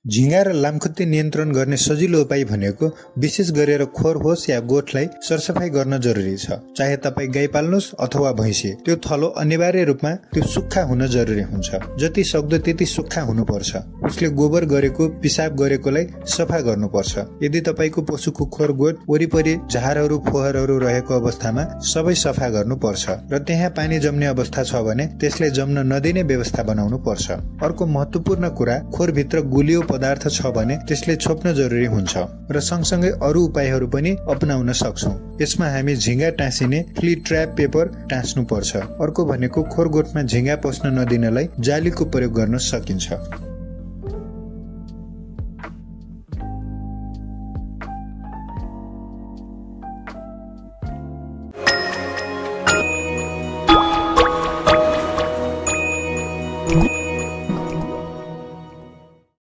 झिंगा र लामखुट्टे नियन्त्रण गर्ने सजिलो उपाय भनेको विशेष गरेर खोर होस् या गोठलाई सरसफाई गर्न जरुरी छ। चाहे तपाईँ गाई पाल्नुहोस् अथवा भैँसी, त्यो थलो अनिवार्य रूपमा त्यो सुक्खा हुन जरुरी हुन्छ। जति सक्दो त्यति सुक्खा हुनुपर्छ। उसले गोबर गरेको, पिसाब गरेकोलाई सफा गर्नुपर्छ। यदि तपाईँको पशुको खोर गोठ वरिपरि झारहरू फोहोरहरू रहेको अवस्थामा सबै सफा गर्नुपर्छ र त्यहाँ पानी जम्ने अवस्था छ भने त्यसले जम्न नदिने व्यवस्था बनाउनु पर्छ। अर्को महत्त्वपूर्ण कुरा, खोरभित्र गुलियो पदार्थ छ भने त्यसले छोप्न जरुरी हुन्छ र सँगसँगै अरू उपायहरू पनि अपनाउन सक्छौं। यसमा हामी झिंगा टाँसिने फ्ली ट्र्याप पेपर टाँस्नु पर्छ। अर्को भनेको खोर गोठमा झिंगा पस्न नदिनलाई जालीको प्रयोग गर्न सकिन्छ।